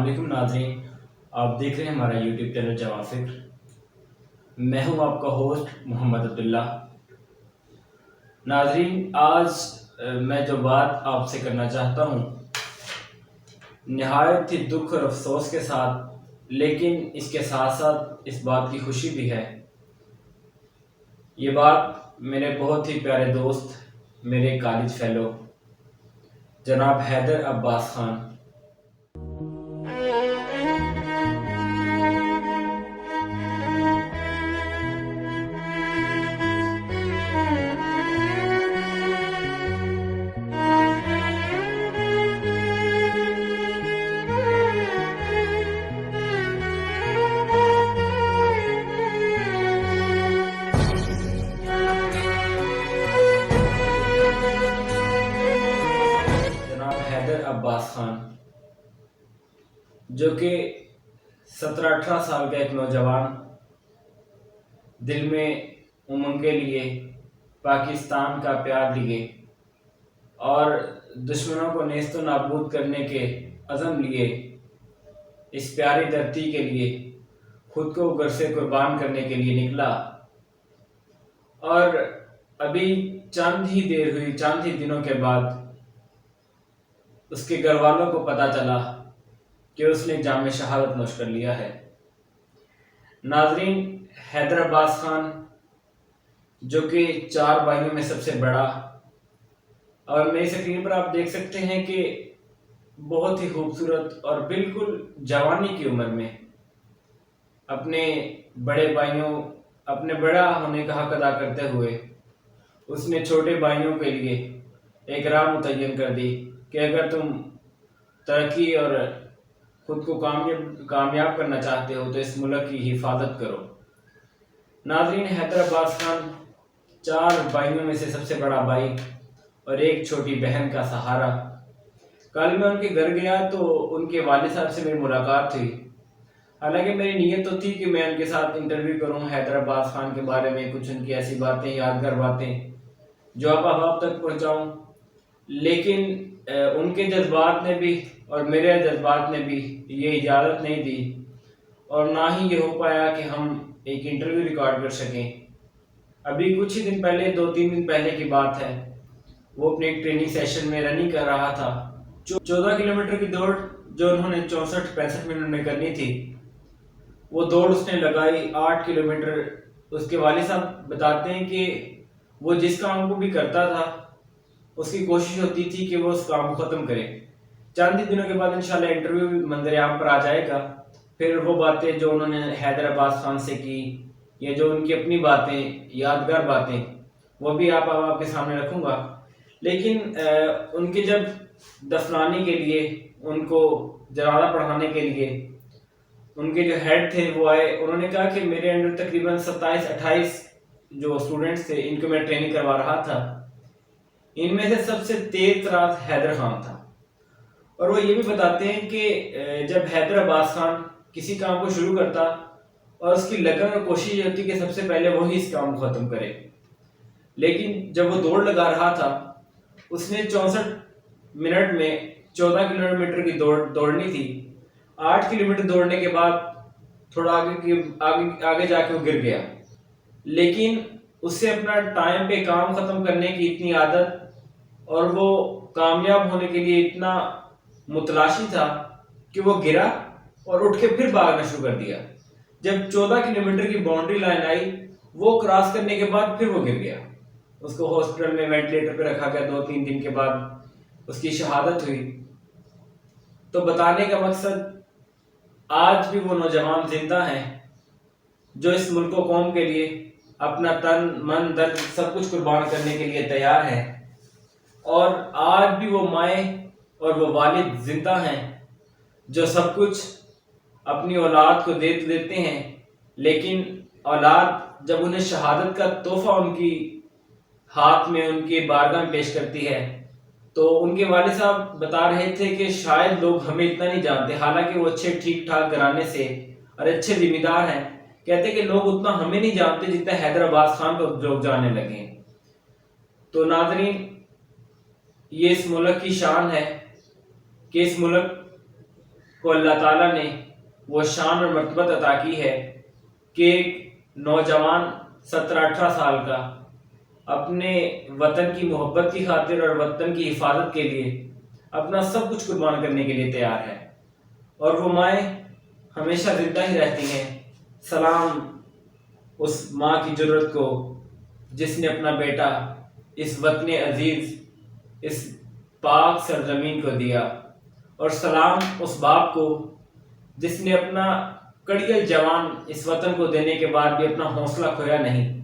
अस्सलाम वालेकुम नाज़रीन, आप देख रहे हैं हमारा यूट्यूब चैनल जवां फ़िक्र। मैं हूं आपका होस्ट मोहम्मद अब्दुल्ला। नाज़रीन, आज मैं जो बात आपसे करना चाहता हूं, नहायत ही दुख और अफसोस के साथ, लेकिन इसके साथ साथ इस बात की खुशी भी है। ये बात मेरे बहुत ही प्यारे दोस्त, मेरे कॉलेज फेलो जनाब हैदर अब्बास खान अब्बास खान, जो कि 17-18 साल का एक नौजवान, दिल में उमंग के लिए पाकिस्तान का प्यार लिए और दुश्मनों को नेस्त नाबूद करने के अज़म लिए इस प्यारी धरती के लिए खुद को घर से कुर्बान करने के लिए निकला। और अभी चंद ही दिनों के बाद उसके घर वालों को पता चला कि उसने जाम शहादत नोश कर लिया है। नाजरीन, हैदर अब्बास खान, जो कि 4 भाइयों में सबसे बड़ा, और मेरी स्क्रीन पर आप देख सकते हैं कि बहुत ही खूबसूरत और बिल्कुल जवानी की उम्र में अपने बड़ा होने का हक अदा करते हुए उसने छोटे भाइयों के लिए एक राह मुतय्यन कर दी कि अगर तुम तरक्की और खुद को कामयाब करना चाहते हो तो इस मुल्क की हिफाजत करो। नाज़रीन, हैदर अब्बास खान 4 भाइयों में से सबसे बड़ा भाई और एक छोटी बहन का सहारा। कल मैं उनके घर गया तो उनके वालिद साहब से मेरी मुलाकात हुई। हालांकि मेरी नीयत तो थी कि मैं उनके साथ इंटरव्यू करूं हैदर अब्बास खान के बारे में, कुछ उनकी ऐसी बातें, यादगार बातें जो आप तक पहुंचाऊं, लेकिन उनके जज्बात ने भी और मेरे जज्बात ने भी ये इजाज़त नहीं दी और ना ही ये हो पाया कि हम एक इंटरव्यू रिकॉर्ड कर सकें। अभी कुछ ही दिन पहले, 2-3 दिन पहले की बात है, वो अपने एक ट्रेनिंग सेशन में रनिंग कर रहा था। 14 किलोमीटर की दौड़ जो उन्होंने 64-65 मिनट में करनी थी, वो दौड़ उसने लगाई 8 किलोमीटर। उसके वालिद साहब बताते हैं कि वो जिस काम को भी करता था उसकी कोशिश होती थी कि वो उस काम को ख़त्म करे। चंद ही दिनों के बाद इंशाल्लाह इंटरव्यू भी मंजर आम पर आ जाएगा। फिर वो बातें जो उन्होंने हैदर अब्बास खान से की, ये जो उनकी अपनी बातें, यादगार बातें, वो भी आपके सामने रखूँगा। लेकिन उनके जब दफनाने के लिए, उनको जनाजा पढ़ाने के लिए उनके जो हेड थे वो आए। उन्होंने कहा कि मेरे अंडर तकरीबन 27-28 जो स्टूडेंट्स थे, इनको मैं ट्रेनिंग करवा रहा था, इनमें से सबसे तेज तरार हैदर खान था। और वो ये भी बताते हैं कि जब हैदर अब्बास खान किसी काम को शुरू करता और उसकी लगन और कोशिश होती कि सबसे पहले वही इस काम को ख़त्म करे, लेकिन जब वो दौड़ लगा रहा था, उसने 64 मिनट में 14 किलोमीटर की दौड़नी थी। 8 किलोमीटर दौड़ने के बाद थोड़ा आगे जाके वो गिर गया, लेकिन उससे अपना टाइम पे काम ख़त्म करने की इतनी आदत और वो कामयाब होने के लिए इतना मुतलाशी था कि वो गिरा और उठ के फिर भागना शुरू कर दिया। जब 14 किलोमीटर की बाउंड्री लाइन आई, वो क्रॉस करने के बाद फिर वो गिर गया। उसको हॉस्पिटल में वेंटिलेटर पे रखा गया। 2-3 दिन के बाद उसकी शहादत हुई। तो बताने का मकसद, आज भी वो नौजवान जिंदा हैं जो इस मुल्क को, कौम के लिए अपना तन मन दर्द सब कुछ कुर्बान करने के लिए तैयार है। और आज भी वो माए और वो वालिद जिंदा हैं जो सब कुछ अपनी औलाद को देते हैं, लेकिन औलाद जब उन्हें शहादत का तोहफा उनकी हाथ में, उनके बारगाह में पेश करती है, तो उनके वालिद साहब बता रहे थे कि शायद लोग हमें इतना नहीं जानते। हालांकि वो अच्छे ठीक ठाक घराने से और अच्छे जिम्मेदार हैं। कहते कि लोग उतना हमें नहीं जानते जितना हैदर अब्बास खान को लोग जानने लगे। तो नाजरीन, ये इस मुल्क की शान है कि इस मुल्क کو اللہ تعالیٰ نے وہ شان اور مرتبت عطا کی ہے کہ ایک نوجوان 17-18 سال کا اپنے وطن کی محبت کی خاطر اور وطن کی حفاظت کے لیے اپنا سب کچھ قربان کرنے کے لیے تیار ہے، اور وہ مائیں ہمیشہ زندہ ہی رہتی ہیں۔ سلام اس ماں کی جرت کو جس نے اپنا بیٹا اس وطن عزیز، اس پاک سرزمین کو دیا، اور سلام اس باپ کو جس نے اپنا کڑیل جوان اس وطن کو دینے کے بعد بھی اپنا حوصلہ کھویا نہیں،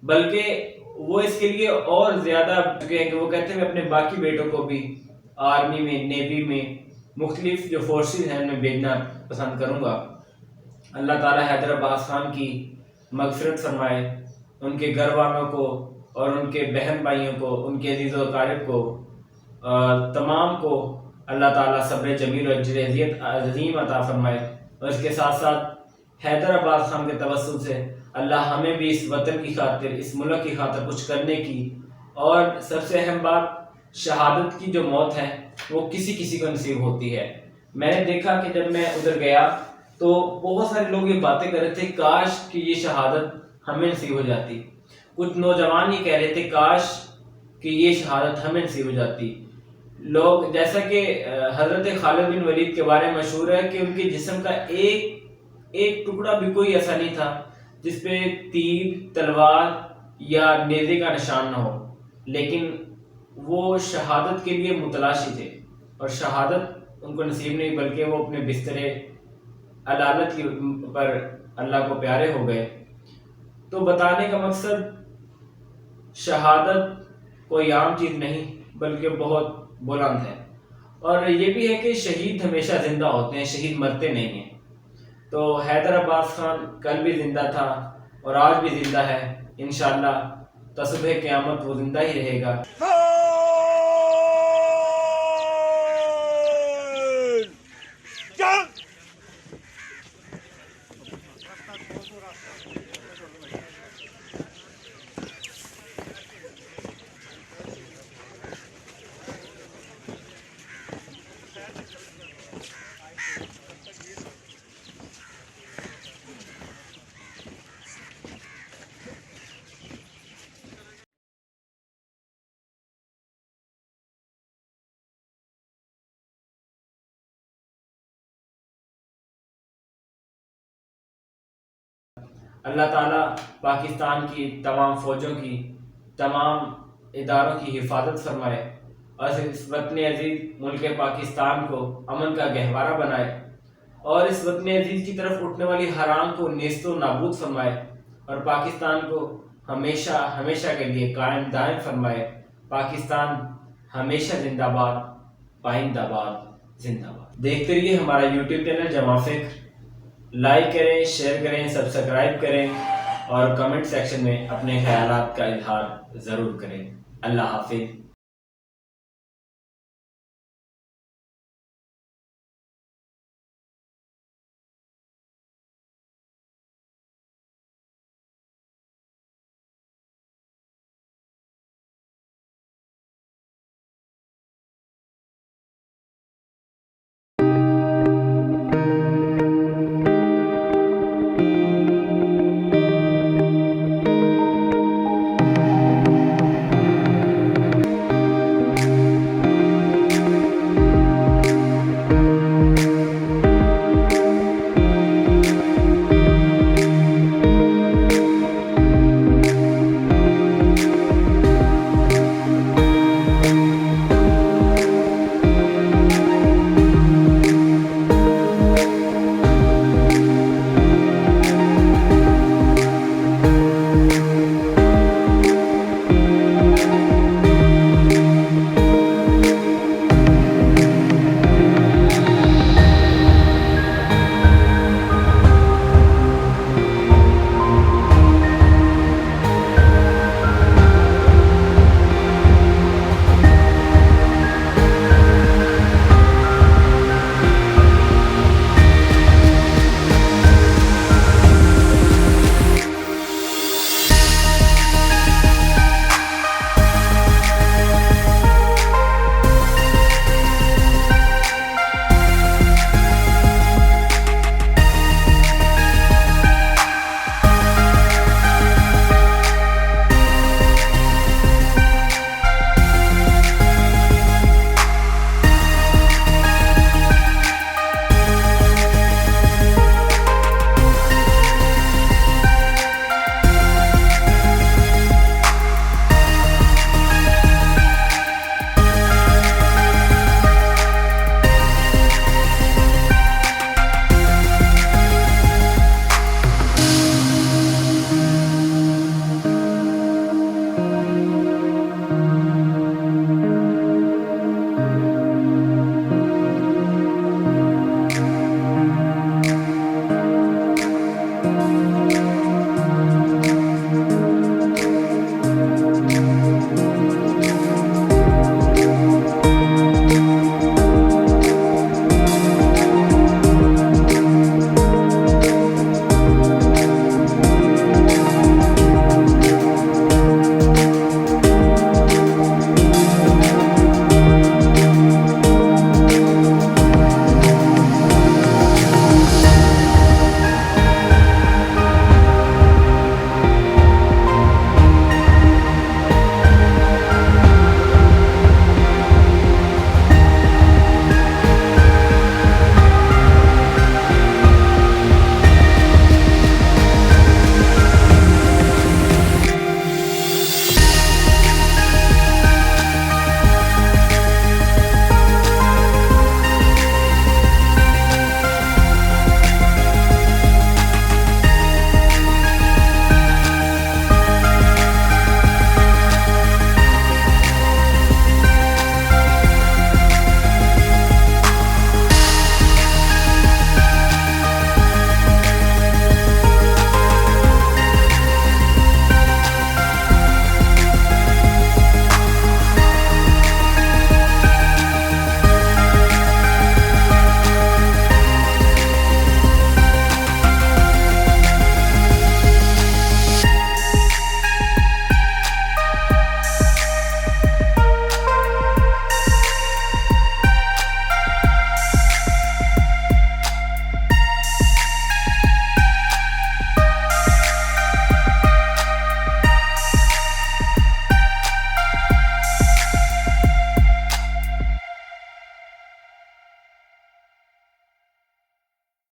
بلکہ وہ اس کے لیے اور زیادہ چکے ہیں کہ وہ کہتے ہیں میں اپنے باقی بیٹوں کو بھی آرمی میں، نیوی میں، مختلف جو فورسز ہیں ان میں بھیجنا پسند کروں گا۔ اللہ تعالیٰ حیدر عباس خان کی مغفرت فرمائے، ان کے گھر والوں کو اور ان کے بہن بھائیوں کو، ان کے عزیز و اقارب کو، تمام کو اللہ تعالیٰ صبر جمیل اور اجر عظیم عطا فرمائے، اور اس کے ساتھ ساتھ حیدر عباس خان کے توسل سے اللہ ہمیں بھی اس وطن کی خاطر، اس ملک کی خاطر کچھ کرنے کی، اور سب سے اہم بات شہادت کی جو موت ہے وہ کسی کسی کو نصیب ہوتی ہے۔ میں نے دیکھا کہ جب میں ادھر گیا تو بہت سارے لوگ یہ باتیں کر رہے تھے کاش کہ یہ شہادت ہمیں نصیب ہو جاتی، کچھ نوجوان یہ کہہ رہے تھے کاش کہ یہ شہادت ہمیں نصیب ہو جاتی۔ لوگ جیسا کہ حضرت خالد بن ولید کے بارے میں مشہور ہے کہ ان کے جسم کا ایک ٹکڑا بھی کوئی ایسا نہیں تھا جس پہ تیر، تلوار یا نیزے کا نشان نہ ہو، لیکن وہ شہادت کے لیے متلاشی تھے، اور شہادت ان کو نصیب نہیں بلکہ وہ اپنے بستر عدالت کی پر اللہ کو پیارے ہو گئے۔ تو بتانے کا مقصد شہادت کوئی عام چیز نہیں بلکہ بہت بلند ہے، اور یہ بھی ہے کہ شہید ہمیشہ زندہ ہوتے ہیں، شہید مرتے نہیں ہیں۔ تو حیدر عباس خان کل بھی زندہ تھا اور آج بھی زندہ ہے، انشاءاللہ تصبح قیامت وہ زندہ ہی رہے گا۔ اللہ تعالیٰ پاکستان کی تمام فوجوں کی، تمام اداروں کی حفاظت فرمائے، اور اس وطن عزیز ملک پاکستان کو امن کا گہوارہ بنائے، اور اس وطن عزیز کی طرف اٹھنے والی ہر آنکھ کو نیست و نابود فرمائے، اور پاکستان کو ہمیشہ ہمیشہ کے لیے قائم دائم فرمائے۔ پاکستان ہمیشہ زندہ باد، پائندہ باد زندہ باد۔ دیکھتے رہیے ہمارا یوٹیوب چینل جمع فکر، لائک کریں، شیئر کریں، سبسکرائب کریں، اور کمنٹ سیکشن میں اپنے خیالات کا اظہار ضرور کریں۔ اللہ حافظ۔